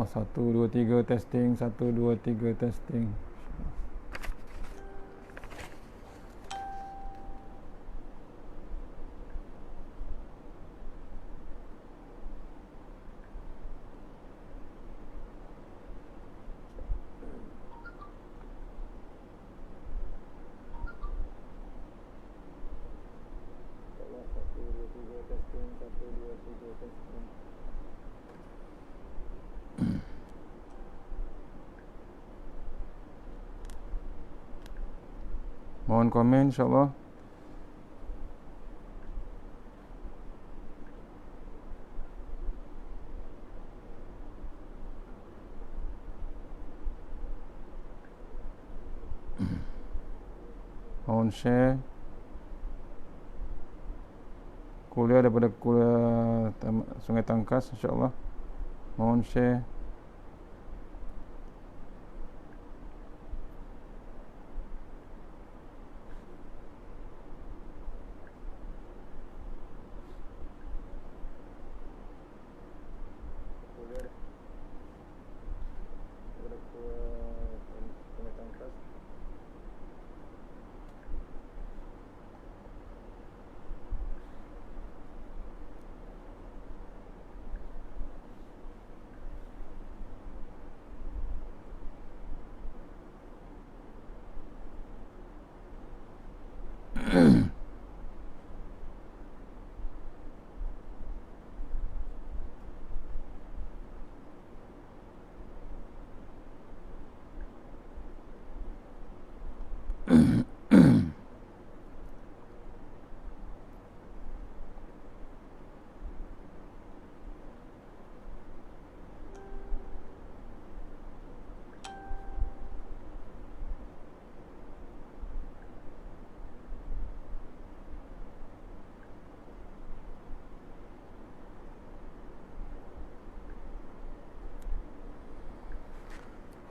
InsyaAllah 1, 2, 3 testing. 1, 2, 3 testing. Mohon komen insyaAllah. Mohon share kuliah daripada kuliah Sungai Tangkas insyaAllah. Mohon share.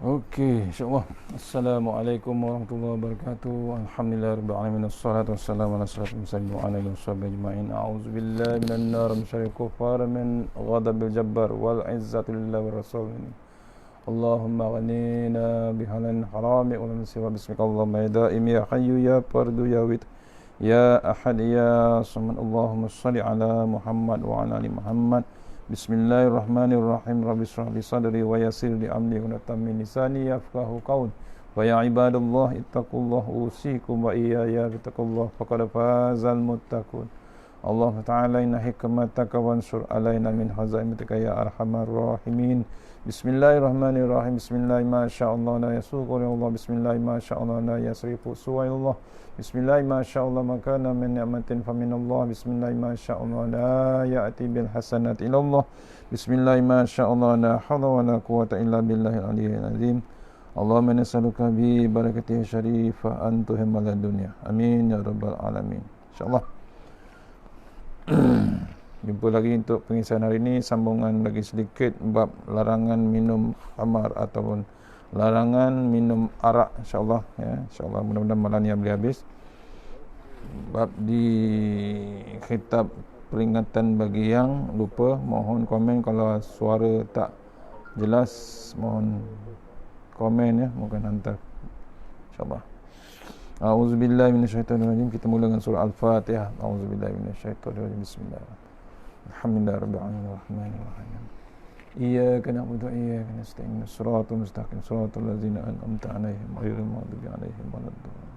Okey, insyaAllah. Assalamualaikum warahmatullahi wabarakatuh. Alhamdulillah rabbil alamin. Assalatu wassalamu ala asyrafil mursalin wa ala alihi washabbihi ajma'in. A'udzubillahi minan nar min syarril kufar min ghadabil jabbar wal izzati lillahi wa rasulih. Allahumma ghanina bihalan harami wa lan siwa bismika Allahumma ya daim ya hayyu ya fardu ya wit ya ahad ya samad. Allahumma shalli ala Muhammad wa ala ali Muhammad. Bismillahirrahmanirrahim. Rabbi shrah li sadri wa yassir li amri wa tammin lisani yafqahu qaul. Wa ya ibadallah ittaqullaha usikum wa iyaya bittaqullah faqad fazal muttaqun. Allah Ta'ala inna hikmataka wansur alaina min hazaimatika ya arhamar rahimin. Bismillahirrahmanirrahim. Bismillahi ma sya'allah la yasuqu Allah. Bismillahi ma sya'allah la yasrifu suwaillah. Bismillahi ma sya'allah makana min ni'matin faminallah. Bismillahi ma sya'allah la ya'ti bil hasanat ilallah. Bismillahi ma sya'allah la hawla wa la quwata illa billahil aliyyil azim. Allahumma nas'aluka bi barakatihi syarifah an tuhimmal dunya. Amin ya rabbal alamin. InsyaAllah. Jumpa lagi untuk pengisahan hari ini. Sambungan lagi sedikit bab larangan minum khamar ataupun larangan minum arak, insyaAllah ya. InsyaAllah mudah-mudahan malam ni boleh habis. Bab di khitab peringatan bagi yang lupa. Mohon komen kalau suara tak jelas. Mohon komen ya. Mungkin hantar insyaAllah. A'udzubillahi minasyaitonirrajim. Kita mula dengan surah Al-Fatihah. A'udzubillahi minasyaitonirrajim. Bismillahirrahmanirrahim. Alhamdulillahirabbil alamin arrahmanir rahim. Iyyaka na'budu wa iyyaka nasta'in. Shiratal mustaqim. Shiratal ladzina an'amta 'alaihim ghairil maghdubi 'alaihim waladdallin.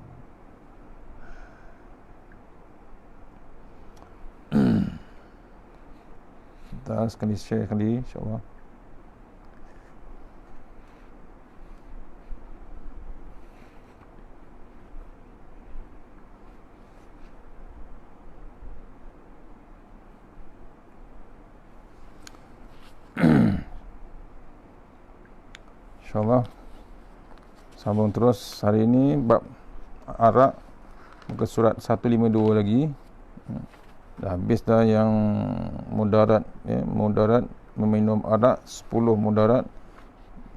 Kita sekali share kali insya-Allah. InsyaAllah sambung terus. Hari ini bab arak, muka surat 152 lagi. Dah habis dah yang mudarat ya. Mudarat meminum arak, 10 mudarat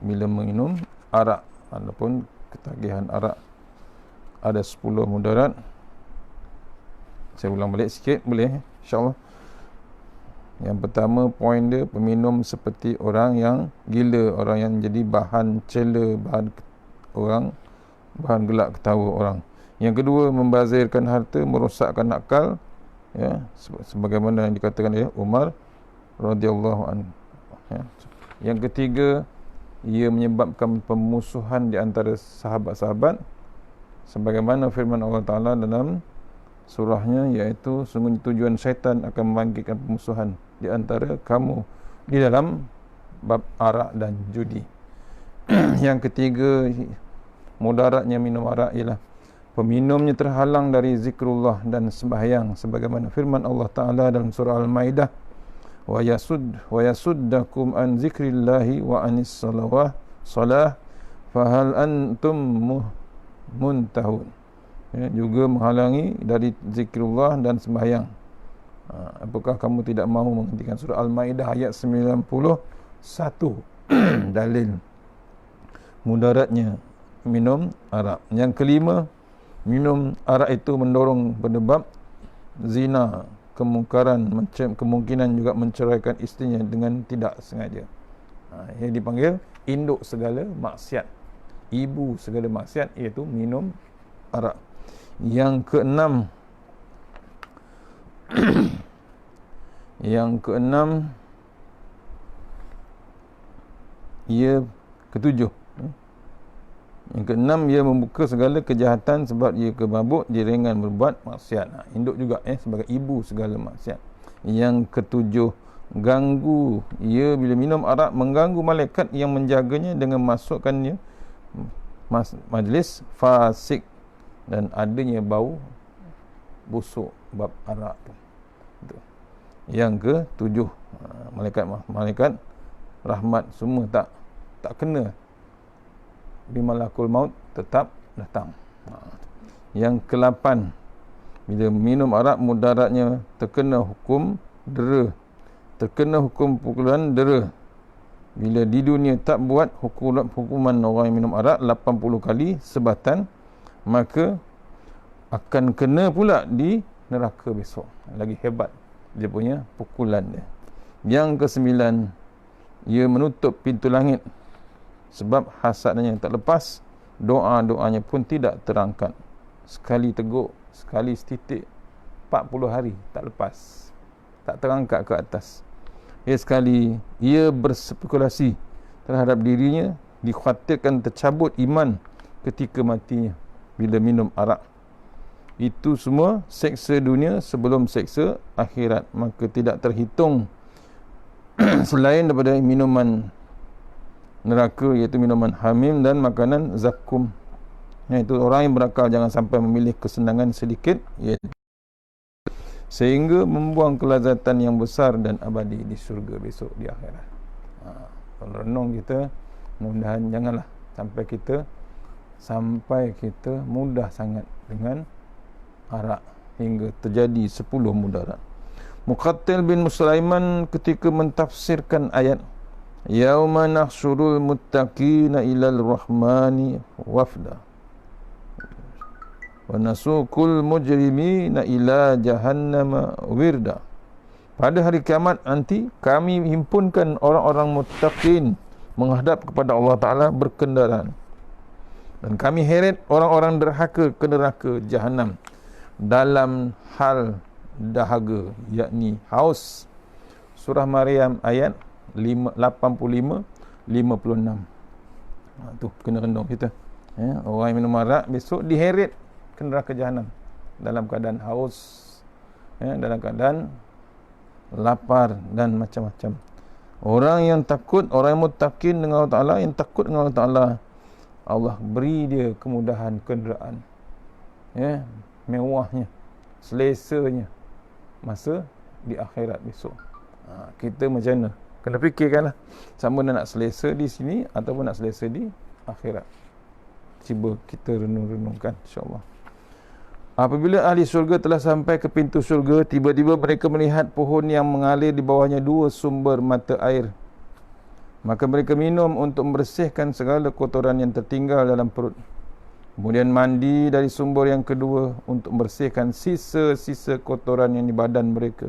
bila minum arak ataupun ketagihan arak. Ada 10 mudarat. Saya ulang balik sikit boleh insyaAllah. Yang pertama, poin dia, peminum seperti orang yang gila, orang yang jadi bahan cela, bahan gelak ketawa orang. Yang kedua, membazirkan harta, merosakkan akal, ya, sebagaimana yang dikatakan oleh Umar radhiyallahu anhu. Ya. Yang ketiga, ia menyebabkan pemusuhan di antara sahabat-sahabat, sebagaimana firman Allah Ta'ala dalam surahnya, iaitu sungguh tujuan syaitan akan membangkitkan pemusuhan di antara kamu di dalam bab arak dan judi. Yang ketiga, mudaratnya minum arak ialah peminumnya terhalang dari zikrullah dan sembahyang, sebagaimana firman Allah Ta'ala dalam surah Al-Maidah, wa yasuddakum an zikrillahi wa anis salah fahal antum muntahun. Ya, juga menghalangi dari zikrullah dan sembahyang. Apakah kamu tidak mahu menghentikan? Surah Al-Maidah ayat 91. Dalil mudaratnya minum arak. Yang kelima, minum arak itu mendorong berdebab zina, kemungkinan juga menceraikan isterinya dengan tidak sengaja. Yang dipanggil induk segala maksiat, ibu segala maksiat, iaitu minum arak. Yang keenam, Yang keenam, ia membuka segala kejahatan sebab ia kemabuk, dia ringan berbuat maksiat. Induk juga sebagai ibu segala maksiat. Yang ketujuh, ganggu. Ia bila minum arak mengganggu malaikat yang menjaganya dengan masukkannya majlis fasik dan adanya bau busuk bab arak tu. Yang ketujuh, malaikat rahmat semua tak kena, bimalakul maut tetap datang. Yang ke-8, bila minum arak mudaratnya terkena hukum dera, terkena hukum pukulan dera. Bila di dunia tak buat hukuman orang yang minum arak 80 kali sebatan, maka akan kena pula di neraka besok. Lagi hebat dia punya pukulan dia. Yang ke-9, ia menutup pintu langit, sebab hasadnya tak lepas, doa-doanya pun tidak terangkat. Sekali teguk, sekali setitik, 40 hari tak lepas, tak terangkat ke atas. Sekali ia berspekulasi terhadap dirinya, dikhawatirkan tercabut iman ketika matinya bila minum arak. Itu semua seksa dunia sebelum seksa akhirat, maka tidak terhitung selain daripada minuman neraka, iaitu minuman hamim dan makanan zakum. Itu orang yang berakal jangan sampai memilih kesenangan sedikit, iaitu sehingga membuang kelazatan yang besar dan abadi di syurga besok di akhirat. Kalau renung kita, mudah-mudahan janganlah sampai kita mudah sangat dengan arak hingga terjadi 10 mudarat. Muqattil bin Sulaiman ketika mentafsirkan ayat yauma nahsyurul muttaqina ilal rahmani wafda wa nasuqul mujrimina ila jahannama wirda. Pada hari kiamat nanti kami himpunkan orang-orang muttaqin menghadap kepada Allah Ta'ala berkendaraan, dan kami heret orang-orang derhaka ke neraka Jahannam dalam hal dahaga, yakni haus. Surah Maryam ayat 85-56. Tu kena renung kita. Orang yang minum arak besok diheret ke neraka Jahannam dalam keadaan haus, dalam keadaan lapar dan macam-macam. Orang yang takut, orang yang muttaqin dengan Allah Ta'ala, yang takut dengan Allah Ta'ala, Allah beri dia kemudahan kenderaan, mewahnya, selesanya masa di akhirat besok. Kita macam mana? Kena fikirkanlah, sama nak selesa di sini ataupun nak selesa di akhirat. Cuba kita renung-renungkan, insya-Allah. Apabila ahli syurga telah sampai ke pintu syurga, tiba-tiba mereka melihat pohon yang mengalir di bawahnya 2 sumber mata air. Maka mereka minum untuk membersihkan segala kotoran yang tertinggal dalam perut. Kemudian mandi dari sumber yang kedua untuk membersihkan sisa-sisa kotoran yang di badan mereka.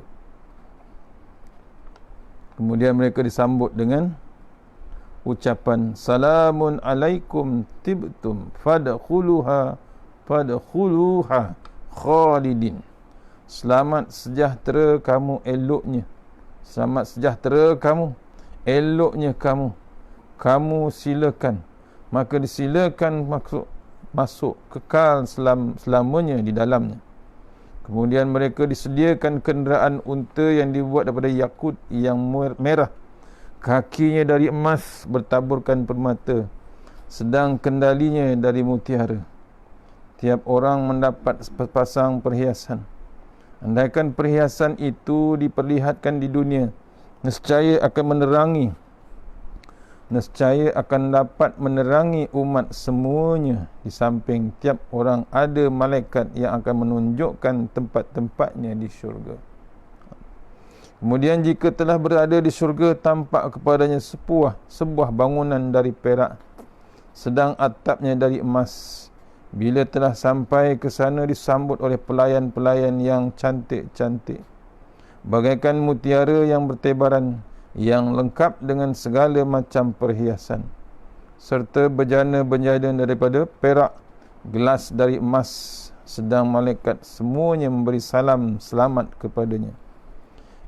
Kemudian mereka disambut dengan ucapan salamun alaikum tibtum fadkhuluha khalidin. Selamat sejahtera kamu eloknya. Selamat sejahtera kamu eloknya kamu silakan. Maka disilakan masuk kekal selamanya di dalamnya. Kemudian mereka disediakan kenderaan unta yang dibuat daripada yakut yang merah, kakinya dari emas bertaburkan permata, sedang kendalinya dari mutiara. Tiap orang mendapat sepasang perhiasan. Andaikan perhiasan itu diperlihatkan di dunia, nescaya akan dapat menerangi umat semuanya. Di samping tiap orang ada malaikat yang akan menunjukkan tempat-tempatnya di syurga. Kemudian jika telah berada di syurga, tampak kepadanya sebuah bangunan dari perak, sedang atapnya dari emas. Bila telah sampai ke sana, disambut oleh pelayan-pelayan yang cantik-cantik, bagaikan mutiara yang bertebaran, yang lengkap dengan segala macam perhiasan, serta bejana-bejana daripada perak, gelas dari emas. Sedang malaikat semuanya memberi salam selamat kepadanya.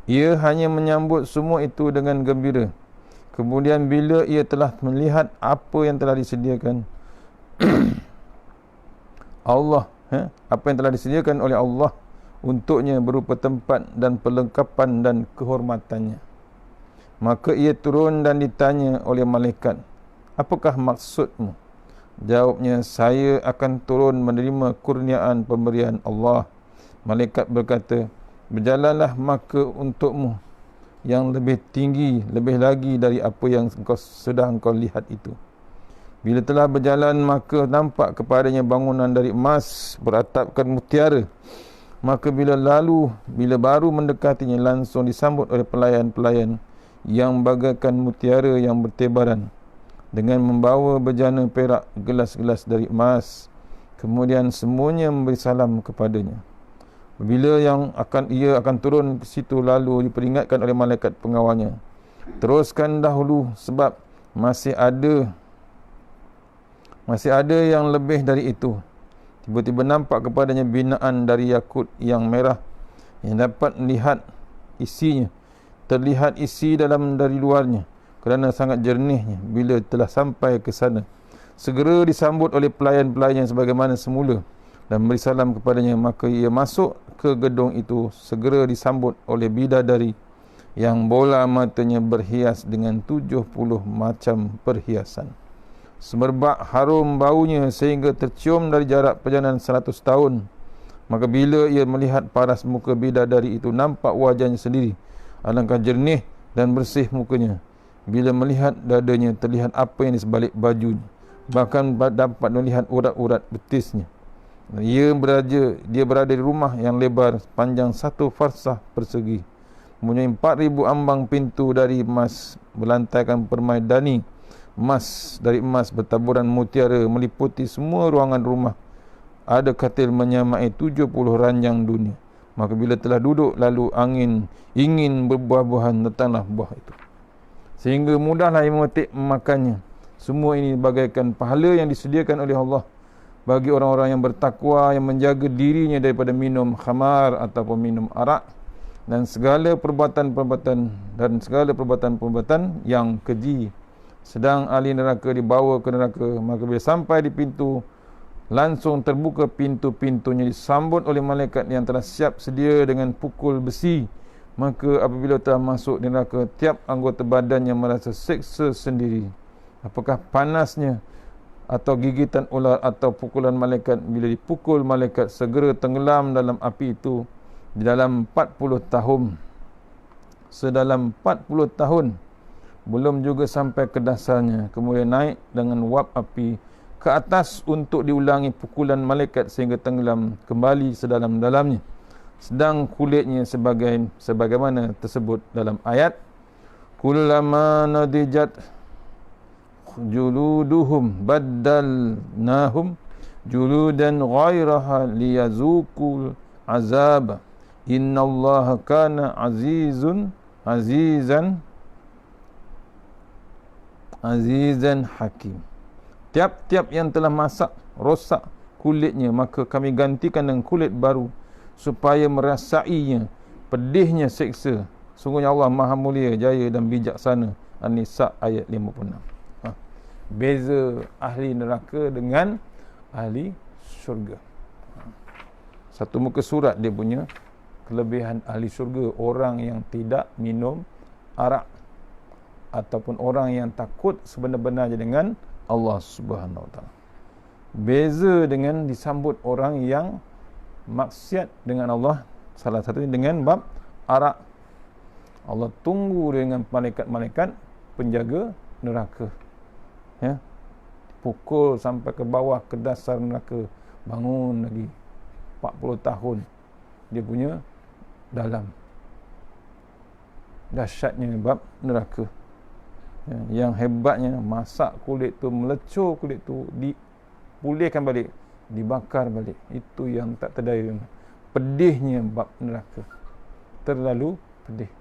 Ia hanya menyambut semua itu dengan gembira. Kemudian bila ia telah melihat apa yang telah disediakan apa yang telah disediakan oleh Allah untuknya berupa tempat dan perlengkapan dan kehormatannya, maka ia turun dan ditanya oleh malaikat, apakah maksudmu? Jawabnya, saya akan turun menerima kurniaan pemberian Allah. Malaikat berkata, berjalanlah maka untukmu yang lebih tinggi, lebih lagi dari apa yang sedang kau lihat itu. Bila telah berjalan, maka nampak kepadanya bangunan dari emas beratapkan mutiara. Maka bila baru mendekatinya, langsung disambut oleh pelayan-pelayan yang bagaikan mutiara yang bertebaran, dengan membawa bejana perak, gelas-gelas dari emas. Kemudian semuanya memberi salam kepadanya. Bila ia akan turun ke situ, lalu diperingatkan oleh malaikat pengawalnya, teruskan dahulu, sebab masih ada yang lebih dari itu. Tiba-tiba nampak kepadanya binaan dari yakut yang merah, yang dapat melihat isinya. Terlihat isi dalam dari luarnya, kerana sangat jernihnya. Bila telah sampai ke sana, segera disambut oleh pelayan-pelayan sebagaimana semula dan beri salam kepadanya. Maka ia masuk ke gedung itu, segera disambut oleh bidadari yang bola matanya berhias dengan 70 macam perhiasan. Semerbak harum baunya sehingga tercium dari jarak perjalanan 100 tahun. Maka bila ia melihat paras muka bidadari itu, nampak wajahnya sendiri, alangkah jernih dan bersih mukanya. Bila melihat dadanya, terlihat apa yang di sebalik bajunya, bahkan dapat melihat urat-urat betisnya. Dia berada di rumah yang lebar, panjang 1 farsah persegi, mempunyai 4,000 ambang pintu dari emas, berlantaikan permaidani dari emas bertaburan mutiara, meliputi semua ruangan rumah. Ada katil menyamai 70 ranjang dunia. Maka bila telah duduk, lalu angin ingin berbuah-buahan, datanglah buah itu, sehingga mudahlah ia memetik memakannya. Semua ini bagaikan pahala yang disediakan oleh Allah bagi orang-orang yang bertakwa, yang menjaga dirinya daripada minum khamar ataupun minum arak dan segala perbuatan yang keji. Sedang ahli neraka dibawa ke neraka, maka bila sampai di pintu, langsung terbuka pintu-pintunya, disambut oleh malaikat yang telah siap sedia dengan pukul besi. Maka apabila telah masuk di neraka, tiap anggota badannya merasa seksa sendiri. Apakah panasnya atau gigitan ular atau pukulan malaikat? Bila dipukul, malaikat segera tenggelam dalam api itu di dalam 40 tahun. Sedalam 40 tahun, belum juga sampai ke dasarnya. Kemudian naik dengan wap api ke atas untuk diulangi pukulan malaikat sehingga tenggelam kembali sedalam-dalamnya. Sedang kulitnya sebagaimana tersebut dalam ayat, kullama nadijat juluduhum baddalnahum juludan ghairaha liyazuqul azab innallaha kana azizan azizan hakim. Tiap-tiap yang telah masak rosak kulitnya, maka kami gantikan dengan kulit baru supaya merasainya pedihnya siksa. Sungguhnya Allah Maha Mulia, Jaya dan Bijaksana. An-Nisa ayat 56. Beza ahli neraka dengan ahli syurga. Satu muka surat dia punya kelebihan ahli syurga, orang yang tidak minum arak ataupun orang yang takut sebenar-benarnya dengan Allah Subhanahu Wa Taala. Beza dengan disambut orang yang maksiat dengan Allah, salah satunya dengan bab arak. Allah tunggu dengan malaikat-malaikat penjaga neraka, ya, pukul sampai ke bawah ke dasar neraka, bangun lagi 40 tahun dia punya dalam. Dahsyatnya bab neraka, ya, yang hebatnya masak kulit tu, melecur kulit tu, dipulihkan balik, dibakar balik. Itu yang tak terdaya. Pedihnya bab neraka, terlalu pedih.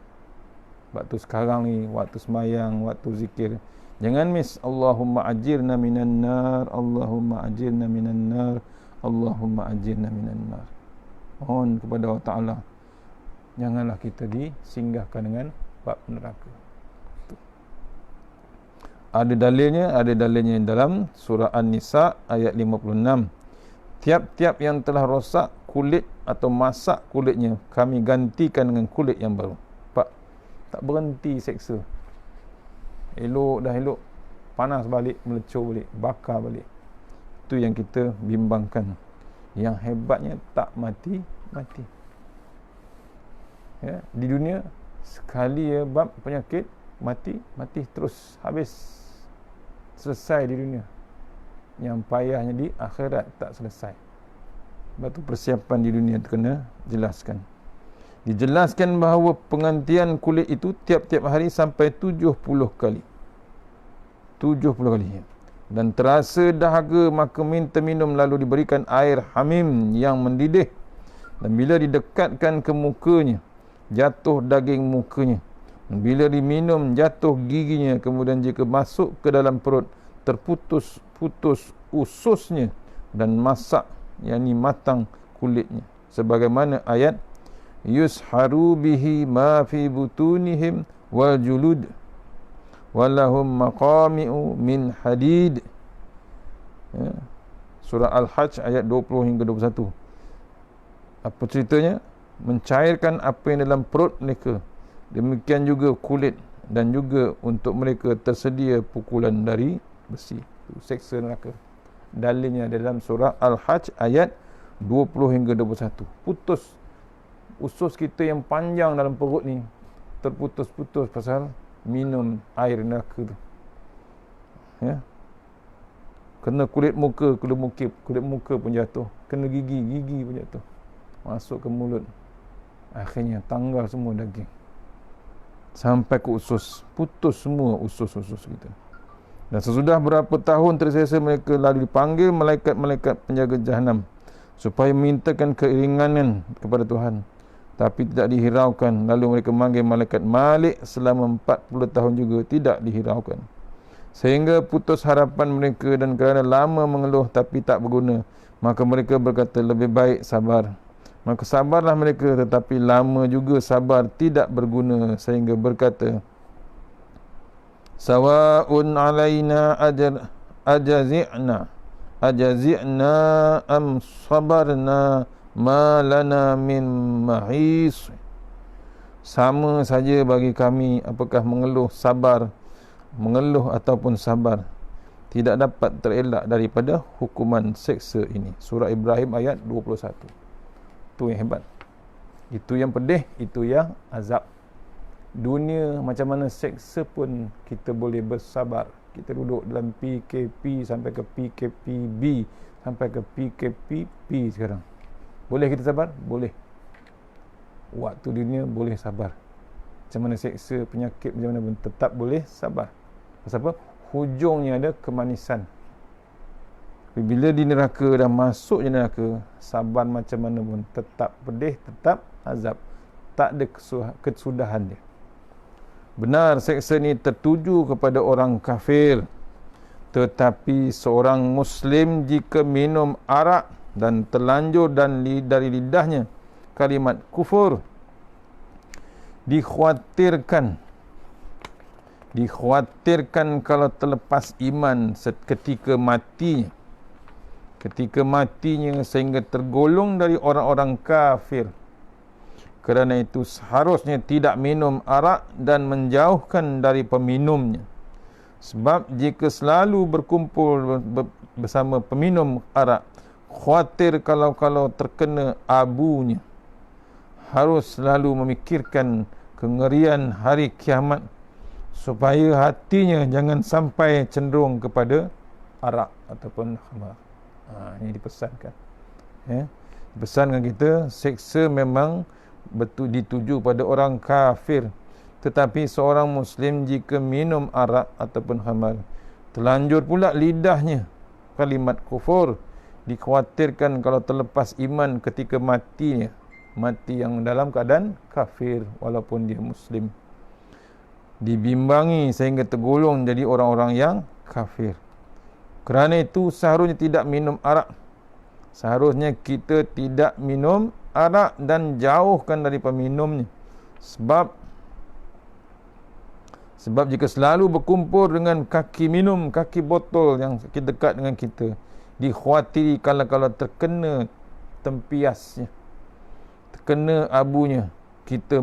Waktu sekarang ni, waktu semayang, waktu zikir, jangan miss Allahumma ajirna minan nar, Allahumma ajirna minan nar, Allahumma ajirna minan nar. Mohon kepada Allah Ta'ala, janganlah kita disinggahkan dengan bab neraka. Ada dalilnya dalam surah An-Nisa ayat 56. Tiap-tiap yang telah rosak kulit atau masak kulitnya, kami gantikan dengan kulit yang baru. Tak berhenti seksa. Elok dah elok, panas balik, melecur balik, bakar balik. Itu yang kita bimbangkan. Yang hebatnya tak mati-mati. Ya, di dunia sekali ya bab penyakit, mati terus, habis, selesai di dunia. Yang payahnya di akhirat tak selesai. Sebab tu persiapan di dunia tu kena jelaskan. Dijelaskan bahawa penggantian kulit itu tiap-tiap hari sampai 70 kali. 70 kali. Dan terasa dahaga, maka minta minum, lalu diberikan air hamim yang mendidih. Dan bila didekatkan ke mukanya, jatuh daging mukanya. Dan bila diminum, jatuh giginya. Kemudian jika masuk ke dalam perut, terputus ususnya dan masak, yakni matang kulitnya. Sebagaimana ayat yusharu bihi ma fi butunihim wal julud walahum maqami'u min hadid, ya. Surah Al-Hajj ayat 20 hingga 21. Apa ceritanya? Mencairkan apa yang dalam perut mereka, demikian juga kulit, dan juga untuk mereka tersedia pukulan dari besi. Seksa neraka. Dalilnya dalam surah Al-Hajj ayat 20 hingga 21. Putus usus kita yang panjang dalam perut ni, terputus-putus pasal minum air neraka tu, ya. Kena kulit muka pun jatuh, kena gigi pun jatuh, masuk ke mulut, akhirnya tanggal semua daging sampai ke usus, putus semua usus-usus kita. Dan sesudah berapa tahun tersesa, mereka lalu dipanggil malaikat-malaikat penjaga Jahannam supaya mintakan keringanan kepada Tuhan, tapi tidak dihiraukan. Lalu mereka memanggil malaikat Malik selama 40 tahun juga tidak dihiraukan, sehingga putus harapan mereka. Dan kerana lama mengeluh tapi tak berguna, maka mereka berkata, lebih baik sabar. Maka sabarlah mereka, tetapi lama juga sabar tidak berguna, sehingga berkata, sawa'un alaina ajazi'na am sabarna ma lana min mahis. Sama saja bagi kami apakah mengeluh ataupun sabar, tidak dapat terelak daripada hukuman seksa ini. Surah Ibrahim ayat 21. Itu yang hebat, itu yang pedih, itu yang azab. Dunia macam mana seksa pun kita boleh bersabar. Kita duduk dalam PKP sampai ke PKPB sampai ke PKPP sekarang. Boleh kita sabar? Boleh. Waktu dunia boleh sabar. Macam mana seksa, penyakit macam mana pun tetap boleh sabar. Pasal apa? Hujungnya ada kemanisan. Tapi bila di neraka, dah masuk je neraka, sabar macam mana pun tetap pedih, tetap azab. Tak ada kesudahan dia. Benar seksa ni tertuju kepada orang kafir, tetapi seorang Muslim jika minum arak dan terlanjur dari lidahnya kalimat kufur, dikhawatirkan kalau terlepas iman ketika matinya sehingga tergolong dari orang-orang kafir. Kerana itu seharusnya tidak minum arak dan menjauhkan dari peminumnya. Sebab jika selalu berkumpul bersama peminum arak, khawatir kalau terkena abunya. Harus selalu memikirkan kengerian hari kiamat supaya hatinya jangan sampai cenderung kepada arak ataupun khamar. Ini dipesankan. Dipesankan kita, seksa memang betul dituju pada orang kafir, tetapi seorang Muslim jika minum arak ataupun khamar, terlanjur pula lidahnya kalimat kufur, dikhawatirkan kalau terlepas iman ketika mati yang dalam keadaan kafir walaupun dia Muslim, dibimbangi sehingga tergolong jadi orang-orang yang kafir. Kerana itu seharusnya tidak minum arak. Seharusnya kita tidak minum arak dan jauhkan dari peminumnya. Sebab jika selalu berkumpul dengan kaki botol yang dekat dengan kita, dikhawatiri kalau terkena tempiasnya, terkena abunya, kita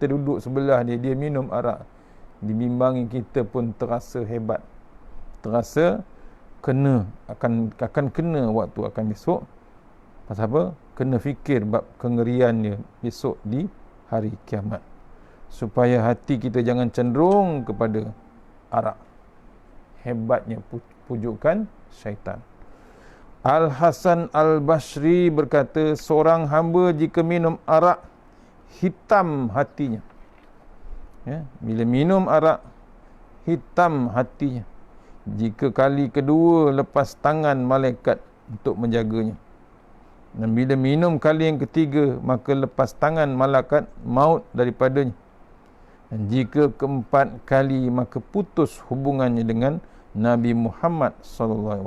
duduk sebelah dia minum arak, dibimbangi kita pun terasa hebat, terasa akan kena waktu akan besok. Pasal apa? Kena fikir bab kengeriannya besok di hari kiamat, supaya hati kita jangan cenderung kepada arak. Hebatnya pujukan syaitan. Al-Hasan Al-Basri berkata, seorang hamba jika minum arak, hitam hatinya. Bila minum arak, hitam hatinya. Jika kali kedua lepas tangan malaikat untuk menjaganya. Dan bila minum kali yang ketiga, maka lepas tangan malaikat maut daripadanya. Dan jika keempat kali, maka putus hubungannya dengan Nabi Muhammad SAW.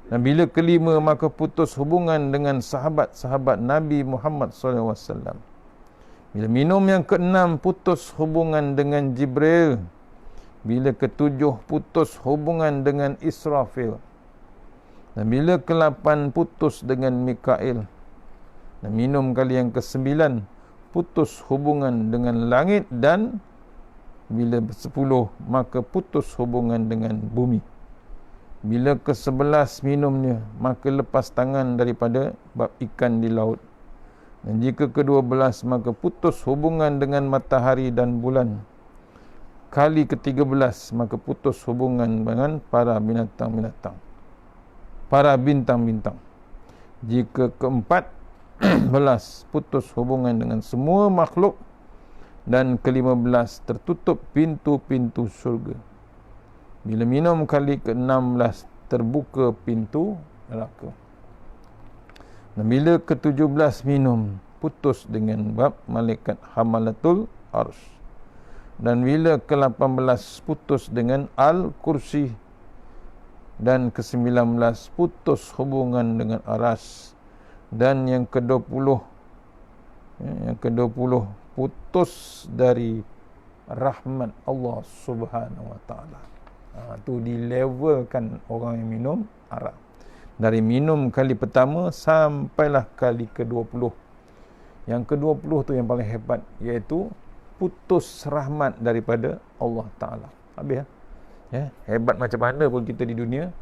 Dan bila kelima, maka putus hubungan dengan sahabat-sahabat Nabi Muhammad SAW. Bila minum yang keenam, putus hubungan dengan Jibril. Bila ketujuh, putus hubungan dengan Israfil. Dan bila ke-8, putus dengan Mikail. Dan minum kali yang ke-9, putus hubungan dengan langit. Dan bila ke-10, maka putus hubungan dengan bumi. Bila ke-11 minumnya, maka lepas tangan daripada bab ikan di laut. Dan jika ke-12, maka putus hubungan dengan matahari dan bulan. Kali ke-13, maka putus hubungan dengan para binatang-binatang, para bintang-bintang. Jika ke-14, putus hubungan dengan semua makhluk. Dan ke-15, tertutup pintu-pintu syurga. Bila minum kali ke-16, terbuka pintu neraka. Dan bila ke-17 minum, putus dengan bab malaikat hamalatul arsh. Dan bila ke-18, putus dengan Al-Kursi. Dan ke-19, putus hubungan dengan Aras. Dan yang ke-20, putus dari rahmat Allah Subhanahu Wa Taala. Tu dilevelkan orang yang minum arak. Dari minum kali pertama sampailah kali ke-20. Yang ke-20 tu yang paling hebat, iaitu putus rahmat daripada Allah Ta'ala. Habis hebat macam mana pun kita di dunia,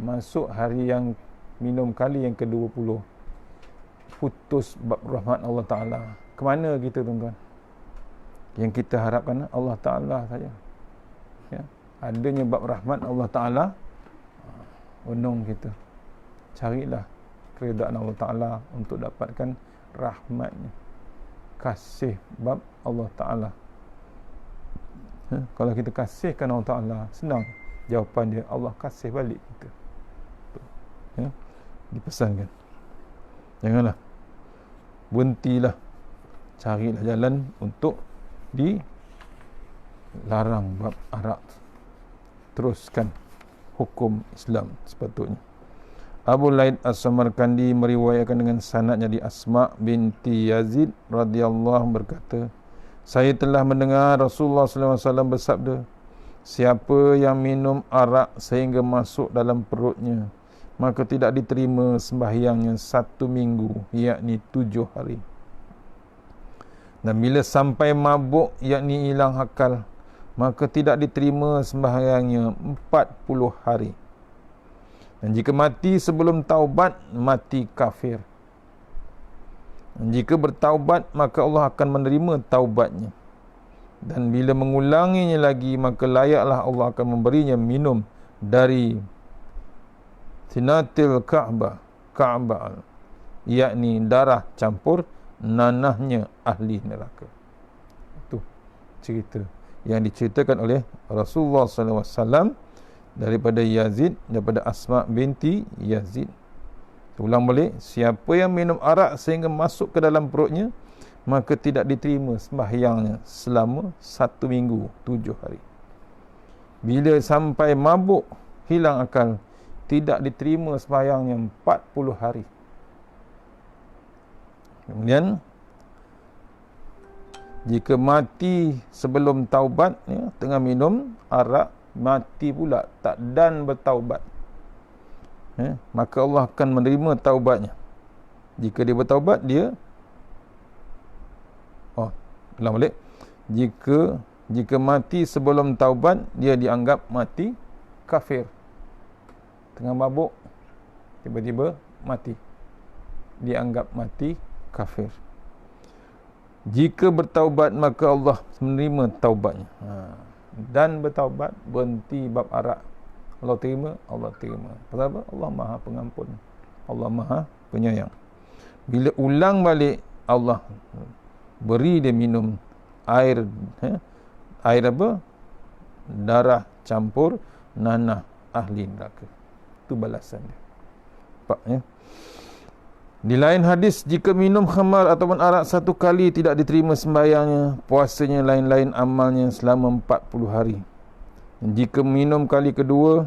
masuk hari yang minum kali yang ke-20, putus bab rahmat Allah Ta'ala. Kemana kita, tuan-tuan? Yang kita harapkan Allah Ta'ala saja. Adanya bab rahmat Allah Ta'ala, unung kita. Carilah keridaan Allah Ta'ala untuk dapatkan rahmatnya, kasih bab Allah Ta'ala. Kalau kita kasihkan Allah Ta'ala, senang jawapan dia, Allah kasih balik kita. Dipesankan, janganlah, berhentilah, carilah jalan untuk larang bab arak. Teruskan hukum Islam sepatutnya. Abu Laid As-Samarkandi meriwayatkan dengan sanadnya di Asma binti Yazid radhiyallahu berkata, saya telah mendengar Rasulullah sallallahu alaihi wasallam bersabda, siapa yang minum arak sehingga masuk dalam perutnya, maka tidak diterima sembahyangnya 1 minggu, yakni 7 hari. Dan bila sampai mabuk, yakni hilang akal, maka tidak diterima sembahyangnya 40 hari. Dan jika mati sebelum taubat, mati kafir. Dan jika bertaubat, maka Allah akan menerima taubatnya. Dan bila mengulanginya lagi, maka layaklah Allah akan memberinya minum dari sinatil Ka'bah, yakni darah campur nanahnya ahli neraka. Itu cerita yang diceritakan oleh Rasulullah sallallahu alaihi wasallam daripada Yazid, daripada Asma binti Yazid. Ulang balik, siapa yang minum arak sehingga masuk ke dalam perutnya, maka tidak diterima sembahyangnya selama 1 minggu 7 hari. Bila sampai mabuk, hilang akal, tidak diterima sembahyangnya 40 hari. Kemudian jika mati sebelum taubat, ya, tengah minum arak, mati pula tak dan bertaubat, maka Allah akan menerima taubatnya. Jika dia bertaubat, dia ulang balik, jika mati sebelum taubat, dia dianggap mati kafir. Tengah mabuk tiba-tiba mati, dianggap mati kafir. Jika bertaubat, maka Allah menerima taubatnya. Dan bertaubat, berhenti bab arak, Allah terima, Allah terima. Pasal apa? Allah Maha Pengampun, Allah Maha Penyayang. Bila ulang balik, Allah beri dia minum air apa? Darah campur nanah ahli neraka. Itu balasan dia. Nampak, ya? Di lain hadis, jika minum khamar ataupun arak 1 kali, tidak diterima sembahyangnya, puasanya, lain-lain amalnya selama 40 hari. Dan jika minum kali kedua,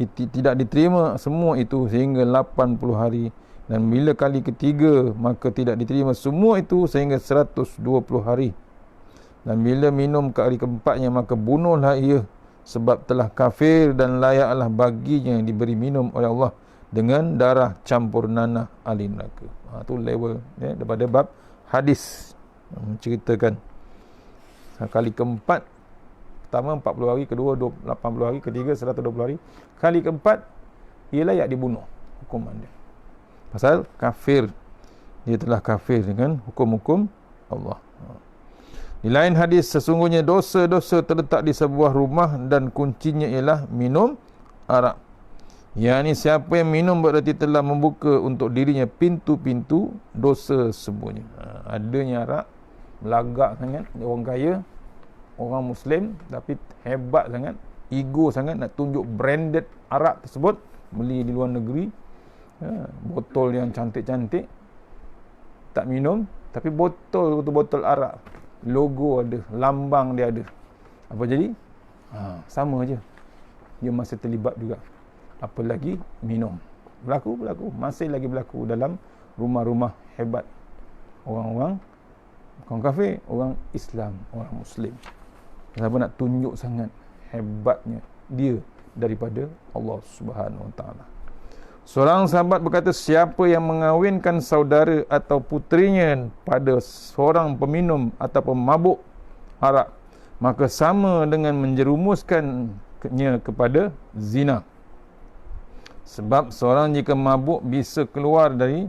tidak diterima semua itu sehingga 80 hari. Dan bila kali ketiga, maka tidak diterima semua itu sehingga 120 hari. Dan bila minum kali keempatnya, maka bunuhlah ia, sebab telah kafir dan layaklah baginya diberi minum oleh Allah dengan darah campur nanah ahli neraka. Itu level, ya, daripada bab hadis menceritakan kali keempat, pertama 40 hari, kedua 80 hari, ketiga 120 hari. Kali keempat ia layak dibunuh, hukuman dia. Pasal kafir, dia telah kafir dengan hukum-hukum Allah. Di lain hadis, sesungguhnya dosa-dosa terletak di sebuah rumah dan kuncinya ialah minum arak. Yang siapa yang minum berarti telah membuka untuk dirinya pintu-pintu dosa semuanya. Adanya arak, belagak sangat, orang kaya, orang Muslim, tapi hebat sangat, ego sangat, nak tunjuk branded arak tersebut, beli di luar negeri, botol yang cantik-cantik, tak minum, tapi botol arak, logo ada, lambang dia ada. Apa jadi? Sama je, dia masih terlibat juga. Apa lagi? Minum. Berlaku, masih lagi berlaku dalam rumah-rumah hebat orang-orang, bukan kafir, orang Islam, orang Muslim. Kenapa nak tunjuk sangat hebatnya dia daripada Allah Subhanahu Wa Taala. Seorang sahabat berkata, siapa yang mengawinkan saudara atau puterinya pada seorang peminum atau pemabuk arak, maka sama dengan menjerumuskannya kepada zina. Sebab seorang jika mabuk bisa keluar dari,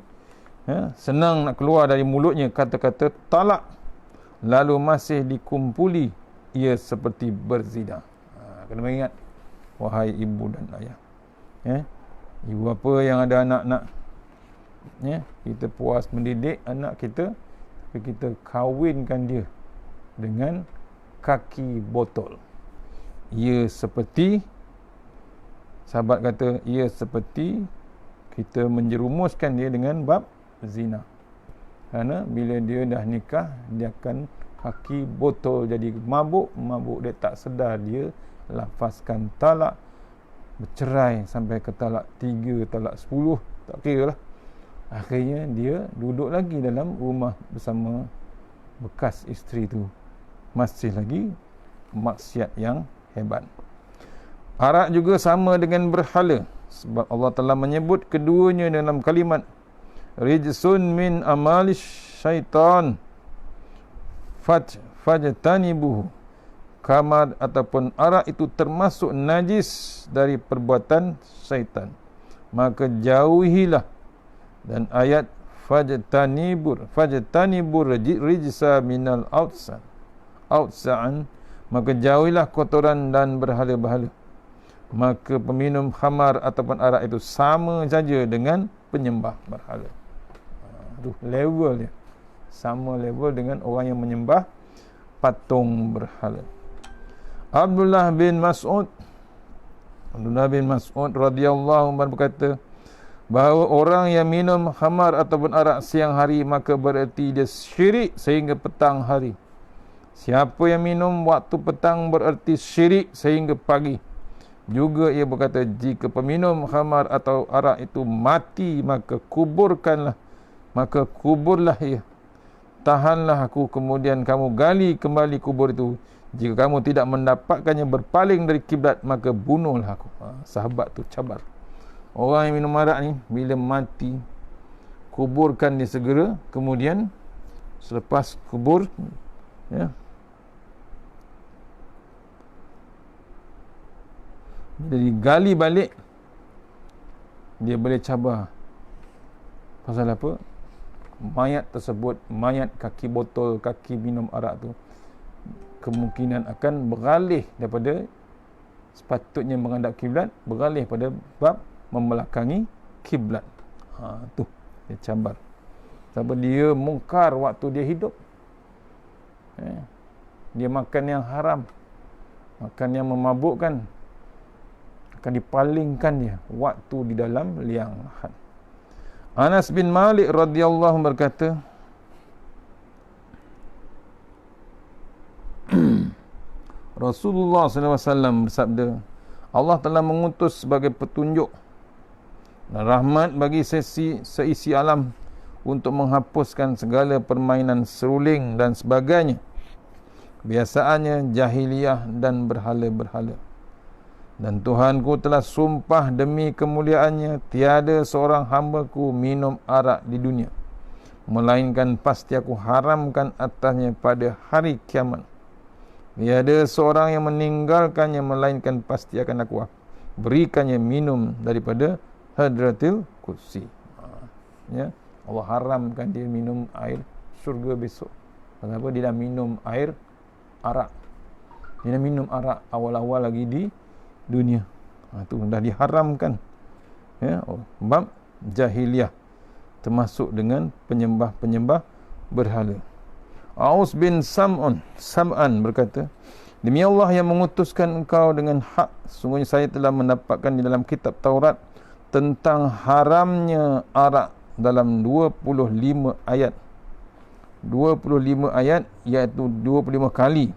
senang nak keluar dari mulutnya kata-kata talak, lalu masih dikumpuli, ia seperti berzina. Kena ingat, wahai ibu dan ayah, ibu apa yang ada anak-anak, kita puas mendidik anak kita, tapi kita kahwinkan dia dengan kaki botol. Ia seperti, sahabat kata, ia seperti kita menjerumuskan dia dengan bab zina. Kerana bila dia dah nikah, dia akan kaki botol jadi mabuk dia tak sedar, dia lafazkan talak, bercerai sampai ke talak 3, talak 10, tak kira lah. Akhirnya dia duduk lagi dalam rumah bersama bekas isteri tu, masih lagi maksiat yang hebat. Arak juga sama dengan berhala, sebab Allah telah menyebut keduanya dalam kalimat rijsun min amali syaitan fajtanibuhu. Kamar ataupun arak itu termasuk najis dari perbuatan syaitan, maka jauhilah. Dan ayat fajtanibur rijsa minal outsa'an, maka jauhilah kotoran dan berhala-berhala. Maka peminum khamar ataupun arak itu sama saja dengan penyembah berhala. Itu level dia, sama level dengan orang yang menyembah patung berhala. Abdullah bin Mas'ud radhiyallahu anhu berkata bahawa orang yang minum khamar ataupun arak siang hari, maka bererti dia syirik sehingga petang hari. Siapa yang minum waktu petang bererti syirik sehingga pagi. Juga ia berkata, jika peminum khamar atau arak itu mati, maka kuburlah ia. Tahanlah aku, kemudian kamu gali kembali kubur itu. Jika kamu tidak mendapatkannya berpaling dari kiblat, maka bunuhlah aku. Sahabat tu cabar. Orang yang minum arak ni, bila mati, kuburkan dia segera. Kemudian selepas kubur, ya, bila digali balik, dia boleh cabar. Pasal apa? Mayat tersebut, mayat kaki botol, kaki minum arak tu, kemungkinan akan beralih daripada sepatutnya menghadap kiblat, beralih pada bab membelakangi kiblat. Tu dia cabar. Sebab dia mungkar waktu dia hidup. Dia makan yang haram, makan yang memabukkan, akan dipalingkan dia waktu di dalam liang lahat. Anas bin Malik radhiyallahu berkata, Rasulullah SAW bersabda, Allah telah mengutus sebagai petunjuk dan rahmat bagi seisi alam untuk menghapuskan segala permainan seruling dan sebagainya, kebiasaannya jahiliyah dan berhala-berhala. Dan Tuhanku telah sumpah demi kemuliaannya, tiada seorang hamba-Ku minum arak di dunia, melainkan pasti aku haramkan atasnya pada hari kiamat. Tiada seorang yang meninggalkannya, melainkan pasti akan aku berikannya minum daripada hadratil kursi. Ya, Allah haramkan dia minum air syurga besok. Kenapa? Dia dah minum air arak. Dia dah minum arak awal-awal lagi di dunia. Itu dah diharamkan. Ya, bab jahiliyah, termasuk dengan penyembah-penyembah berhala. Aus bin Sam'an berkata, demi Allah yang mengutuskan engkau dengan hak, sungguhnya saya telah mendapatkan di dalam kitab Taurat tentang haramnya arak dalam 25 ayat. 25 ayat, iaitu 25 kali.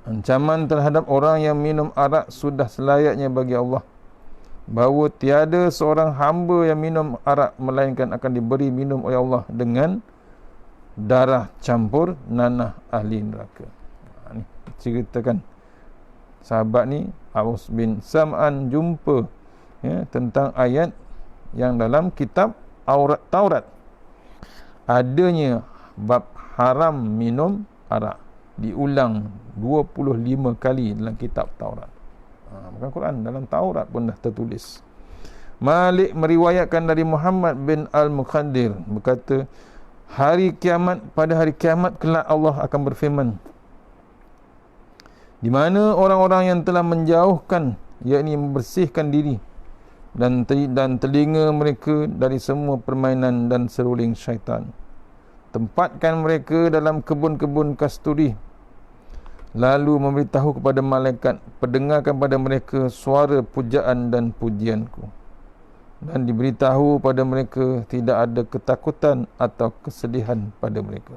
Ancaman terhadap orang yang minum arak sudah selayaknya bagi Allah, bahawa tiada seorang hamba yang minum arak melainkan akan diberi minum oleh Allah dengan darah campur nanah ahli neraka. Ni ceritakan sahabat ni, Aus bin Sam'an jumpa, ya, tentang ayat yang dalam kitab Taurat adanya bab haram minum arak, diulang 25 kali dalam kitab Taurat. Bukan Quran, dalam Taurat pun dah tertulis. Malik meriwayatkan dari Muhammad bin Al-Mukhadir berkata, pada hari kiamat kelak Allah akan berfirman, di mana orang-orang yang telah menjauhkan, yakni membersihkan diri dan telinga mereka dari semua permainan dan seruling syaitan, tempatkan mereka dalam kebun-kebun kasturi, lalu memberitahu kepada malaikat, perdengarkan pada mereka suara pujaan dan pujianku, dan diberitahu pada mereka tidak ada ketakutan atau kesedihan pada mereka.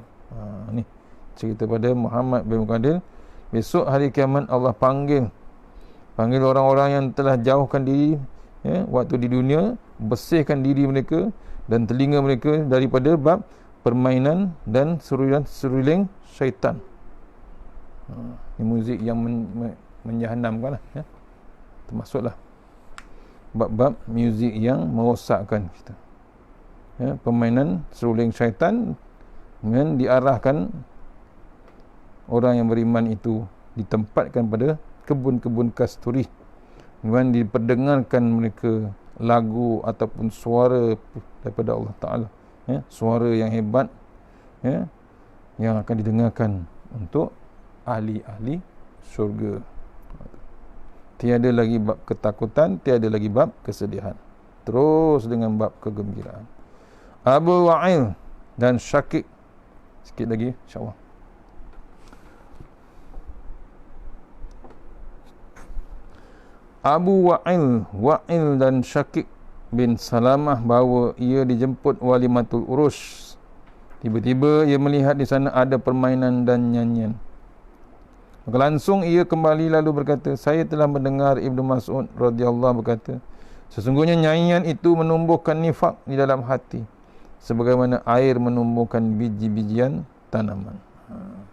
Ni cerita pada Muhammad bin Muqaddim, besok hari kiamat Allah panggil orang-orang yang telah jauhkan diri waktu di dunia, bersihkan diri mereka dan telinga mereka daripada bab permainan dan seruling syaitan. Ini muzik yang menjahanamkan lah, termasuklah bab-bab muzik yang merosakkan kita. Permainan seruling syaitan, kemudian diarahkan orang yang beriman itu ditempatkan pada kebun-kebun kasturi, kemudian diperdengarkan mereka lagu ataupun suara daripada Allah Ta'ala, suara yang hebat, yang akan didengarkan untuk ahli-ahli syurga. Tiada lagi bab ketakutan, tiada lagi bab kesedihan, terus dengan bab kegembiraan. Abu Wa'il dan Syakik, sikit lagi insyaAllah. Abu Wa'il dan Syakik bin Salamah bahawa ia dijemput walimatul urus. Tiba-tiba ia melihat di sana ada permainan dan nyanyian. Maka langsung ia kembali lalu berkata, saya telah mendengar Ibnu Mas'ud radhiyallahu berkata, sesungguhnya nyanyian itu menumbuhkan nifak di dalam hati, sebagaimana air menumbuhkan biji-bijian tanaman.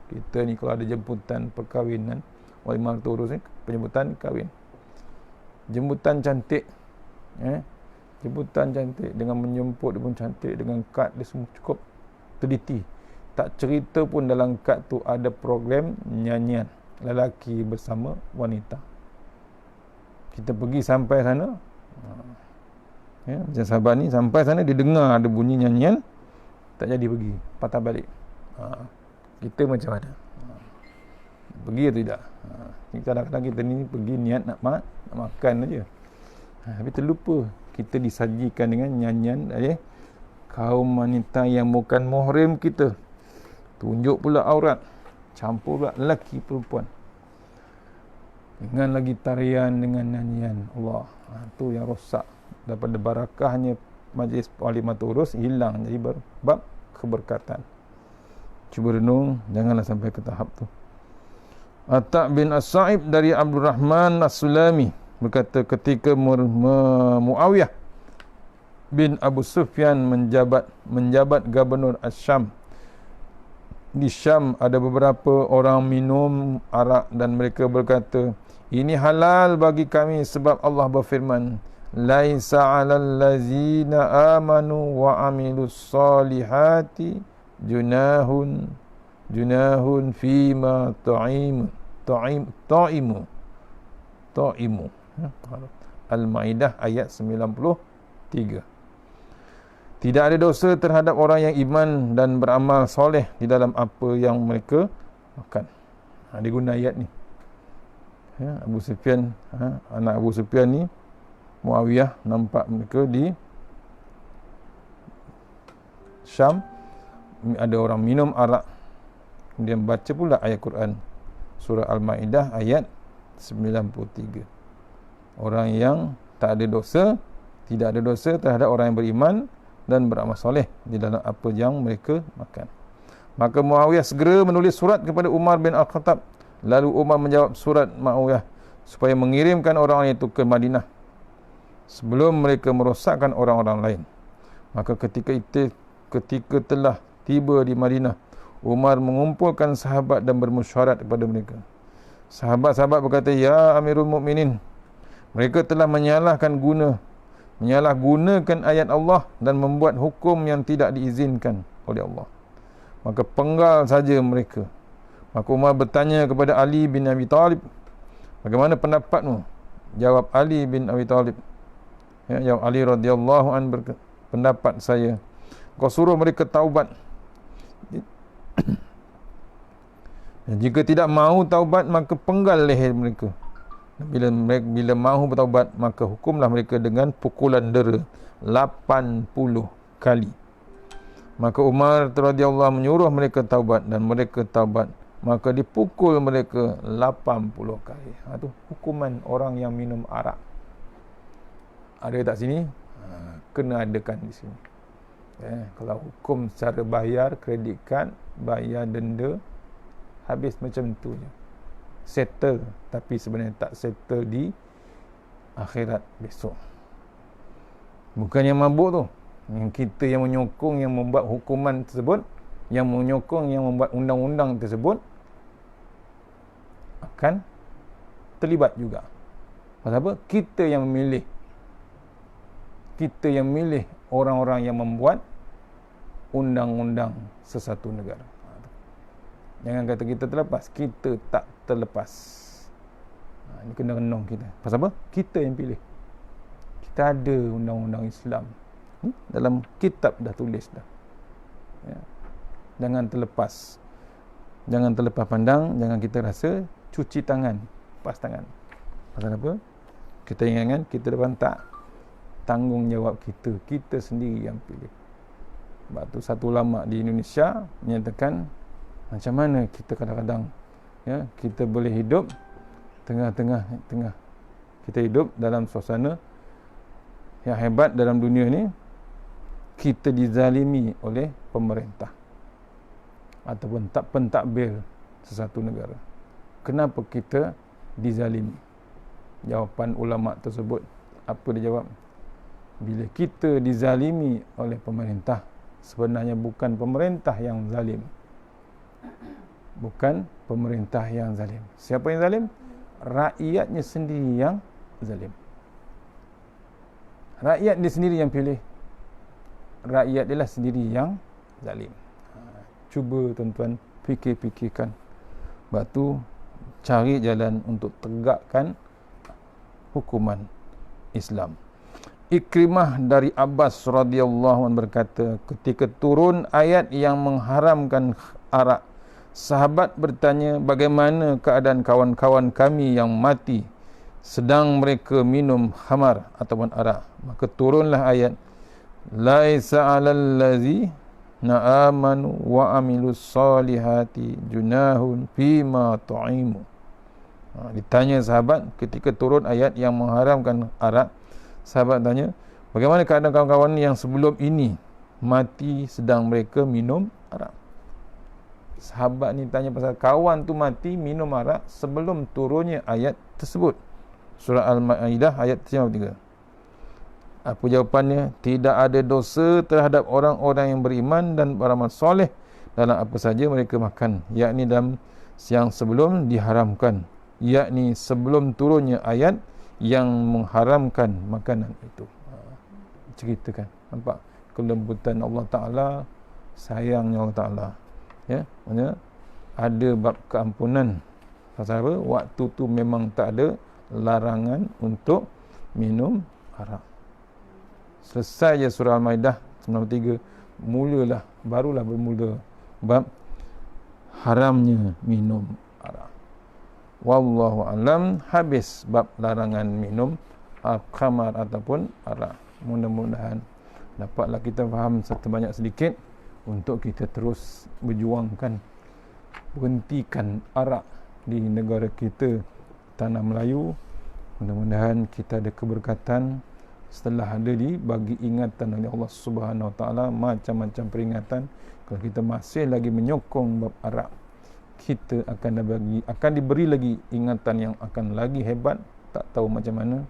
Kita ni kalau ada jemputan perkahwinan, walimatul urus ni penjemputan kahwin, jemputan cantik, jemputan cantik dengan menjemput dia pun cantik, dengan kad dia semua cukup teliti. Tak cerita pun dalam kad tu ada program nyanyian lelaki bersama wanita. Kita pergi sampai sana, macam sahabat ni sampai sana dia dengar ada bunyi nyanyian, tak jadi pergi, patah balik. Kita macam mana? Pergi atau tidak? Kadang-kadang kita ni pergi niat nak makan aja, tapi terlupa kita disajikan dengan nyanyian kaum wanita yang bukan muhrim kita, tunjuk pula aurat, campur pula lelaki perempuan, dengan lagi tarian dengan nyanyian. Allah, tu yang rosak. Daripada barakahnya majlis walimatul urus hilang, jadi bab keberkatan. Cuba renung, janganlah sampai ke tahap tu. Atta' bin As-Sa'ib dari Abdul Rahman As-Sulami berkata, ketika Muawiyah bin Abu Sufyan menjabat gubernur Asyam, di Syam ada beberapa orang minum arak dan mereka berkata, ini halal bagi kami sebab Allah berfirman, laisa 'alal ladzina amanu wa 'amilus solihati junahun fima ta'imu. Al-Maidah ayat 93. Tidak ada dosa terhadap orang yang iman dan beramal soleh di dalam apa yang mereka makan. Dia guna ayat ni. Abu Sufyan, anak Abu Sufyan ni, Muawiyah nampak mereka di Syam, ada orang minum arak. Kemudian baca pula ayat Quran, surah Al-Maidah ayat 93. Orang yang tak ada dosa, tidak ada dosa terhadap orang yang beriman dan beramal soleh di dalam apa yang mereka makan. Maka Muawiyah segera menulis surat kepada Umar bin Al-Khattab. Lalu Umar menjawab surat Muawiyah supaya mengirimkan orang-orang itu ke Madinah sebelum mereka merosakkan orang-orang lain. Maka ketika telah tiba di Madinah, Umar mengumpulkan sahabat dan bermusyawarat kepada mereka. Sahabat-sahabat berkata, ya Amirul Mukminin, mereka telah menyalahgunakan ayat Allah dan membuat hukum yang tidak diizinkan oleh Allah. Maka penggal saja mereka. Maka Umar bertanya kepada Ali bin Abi Talib, bagaimana pendapatmu? Jawab Ali bin Abi Talib, jawab Ali radhiyallahu anhu, pendapat saya, kau suruh mereka taubat. Jika tidak mahu taubat, maka penggal leher mereka. Bila mahu bertaubat, maka hukumlah mereka dengan pukulan dera 80 kali. Maka Umar radhiyallahu menyuruh mereka taubat dan mereka taubat. Maka dipukul mereka 80 kali. Itu hukuman orang yang minum arak. Ada tak sini? Kena adakan di sini. Kalau hukum secara bayar, kredit kad, bayar denda, habis macam tu je, settle, tapi sebenarnya tak settle di akhirat besok. Bukan yang mabuk tu, yang kita yang menyokong, yang membuat hukuman tersebut, yang menyokong, yang membuat undang-undang tersebut akan terlibat juga. Pasal apa? Kita yang memilih, kita yang memilih orang-orang yang membuat undang-undang sesuatu negara. Jangan kata kita terlepas, kita tak terlepas. Ini kena renung kita. Pasal apa? Kita yang pilih. Kita ada undang-undang Islam. Dalam kitab dah tulis dah. Ya. Jangan terlepas. Jangan terlepas pandang, jangan kita rasa cuci tangan, pas tangan. Pasal apa? Kita ingatkan kita depan tak, tanggungjawab kita, kita sendiri yang pilih. Sebab tu satu ulama di Indonesia menyatakan macam mana kita kadang-kadang kita boleh hidup tengah kita hidup dalam suasana yang hebat dalam dunia ni, kita dizalimi oleh pemerintah ataupun pentadbir sesuatu negara. Kenapa kita dizalimi? Jawapan ulama tersebut, apa dia jawab? Bila kita dizalimi oleh pemerintah, sebenarnya bukan pemerintah yang zalim. Bukan pemerintah yang zalim. Siapa yang zalim? Rakyatnya sendiri yang zalim. Rakyat dia sendiri yang pilih. Rakyat dia lah sendiri yang zalim. Cuba tuan-tuan fikir-fikirkan. Sebab tu cari jalan untuk tegakkan hukuman Islam. Ikrimah dari Abbas radhiyallahu anhu berkata, ketika turun ayat yang mengharamkan arak, sahabat bertanya, bagaimana keadaan kawan-kawan kami yang mati sedang mereka minum khamar ataupun arak? Maka turunlah ayat, laisa 'alal ladzina amanu wa amilus solihati junahun fima tu'imu. Ditanya sahabat ketika turun ayat yang mengharamkan arak, sahabat tanya, bagaimana keadaan kawan-kawan yang sebelum ini mati sedang mereka minum arak? Sahabat ni tanya pasal kawan tu mati minum arak sebelum turunnya ayat tersebut. Surah Al-Ma'idah ayat 53. Apa jawapannya? Tidak ada dosa terhadap orang-orang yang beriman dan beramal soleh dalam apa saja mereka makan, yakni dalam yang sebelum diharamkan, yakni sebelum turunnya ayat yang mengharamkan makanan itu. Ceritakan, nampak kelembutan Allah Ta'ala, sayangnya Allah Ta'ala. Ya, maksudnya ada bab keampunan. Pasal apa? Waktu tu memang tak ada larangan untuk minum arak. Selesai je surah Al-Maidah 93, barulah bermula bab haramnya minum arak. Wallahu alam, habis bab larangan minum khamar ataupun arak. Mudah-mudahan dapatlah kita faham sebanyak sedikit untuk kita terus berjuangkan berhentikan arak di negara kita, tanah Melayu. Mudah-mudahan kita ada keberkatan setelah ada dibagi ingatan oleh Allah Subhanahu Wa Taala, macam-macam peringatan. Kalau kita masih lagi menyokong bab arak, kita akan diberi lagi ingatan yang akan lagi hebat. Tak tahu macam mana,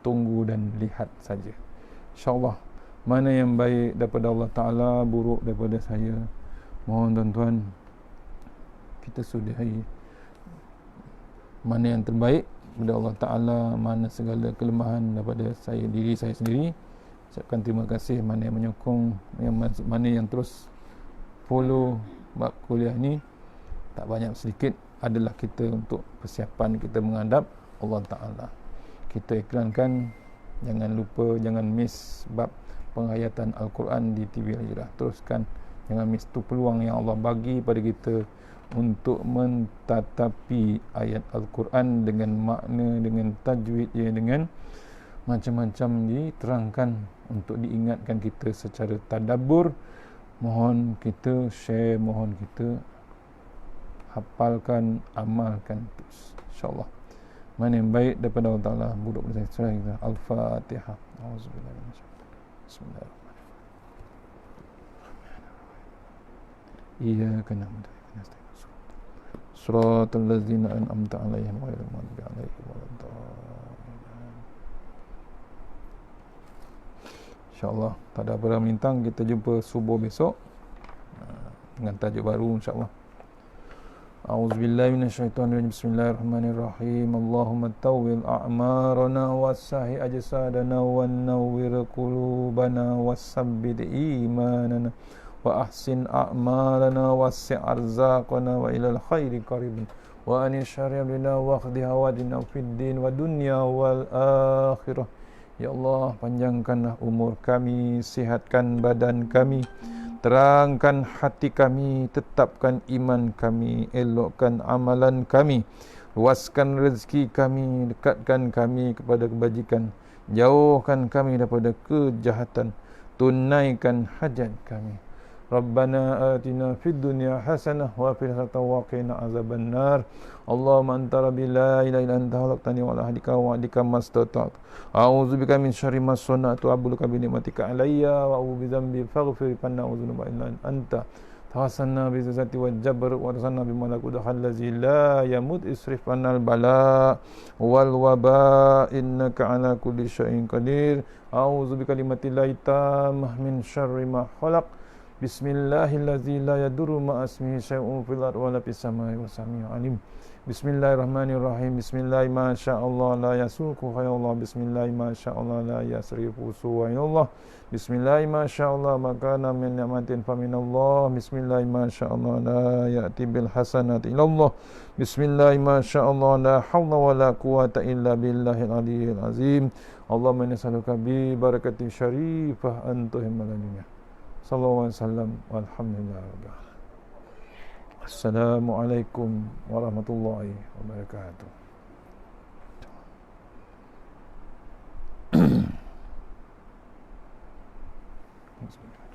tunggu dan lihat saja. InsyaAllah, mana yang baik daripada Allah Ta'ala, buruk daripada saya, mohon tuan-tuan kita sudahi. Mana yang terbaik daripada Allah Ta'ala, mana segala kelemahan daripada diri saya sendiri. Ucapkan terima kasih mana yang menyokong, mana yang terus follow bab kuliah ni. Tak banyak sedikit adalah kita untuk persiapan kita menghadap Allah Ta'ala. Kita iklankan, jangan lupa, jangan miss bab penghayatan Al-Quran di TV Al-Hijrah. Teruskan, jangan miss tu peluang yang Allah bagi pada kita untuk mentatapi ayat Al-Quran dengan makna, dengan tajwid, dengan macam-macam diterangkan untuk diingatkan kita secara tadabbur. Mohon kita share, mohon kita hafalkan, amalkan terus, insyaAllah. Mana yang baik daripada Allah Ta'ala, buruk daripada saya. Al-Fatihah. Auzubillahi minasyaitanir rajim. Bismillahirrahmanirrahim. Iyyaka na'budu wa iyyaka nasta'in. Siratal ladzina an'amta 'alaihim ghairil maghdubi 'alaihim waladdallin. InsyaAllah tak ada apa bintang, kita jumpa subuh besok dengan tajuk baru insyaAllah. A'udzubillahi minasyaitonirrajim. Bismillahirrahmanirrahim. Allahumma tawwil a'marana wassahi ajsadana wan nawwir qulubana wassabbit imanana wa ahsin a'malana wassi' arzaqana wa ilal khairi qaribun wa anil syarri amrina wa qdi hawadina fid din wa dunya wal akhirah. Ya Allah, panjangkanlah umur kami, sihatkan badan kami, terangkan hati kami, tetapkan iman kami, elokkan amalan kami, luaskan rezeki kami, dekatkan kami kepada kebajikan, jauhkan kami daripada kejahatan, tunaikan hajat kami. Rabbana atina fid dunya hasanah wa fil akhirati wa qina azabannar. Allahumma anta rabbi la ilaha illa anta khalaqtani wa la hadika wa adika mastata'tu. A'udzubika min syarri ma sana'tu a'udzuka bi ni'matika alayya wa a'udzu bi dzambi faghfir fanna a'udzu illa anta. Tawassalna bi izzati wal jabr wa rasulna bi malakut allazi la yamut isrif anal bala wal waba innaka ala kulli syai'in qadir. A'udzu bi kalimatillahi tammah min syarri ma khalaq. Bismillahirrahmanirrahim. La yadurru ma asmihi syai'un fil ardi wa la fis samai wa sami'un alim. Bismillahirrahmanirrahim. Bismillah ma sya'allah la yasuqu khayallah. Bismillah ma sya'allah la yasrifu suwayallah. Bismillah ma sya'allah makana min ni'matin fa minallah. Bismillah ma sya'allah la ya'ti bil hasanati illallah. Bismillah ma sya'allah la hawla wa la quwata illa billahil aliyyil azim. Allahumma inni as'aluka bi barakati syarifah antahim dunya. Sallallahu alaihi wasallam walhamdulillah. Assalamualaikum warahmatullahi wabarakatuh. Bismillah.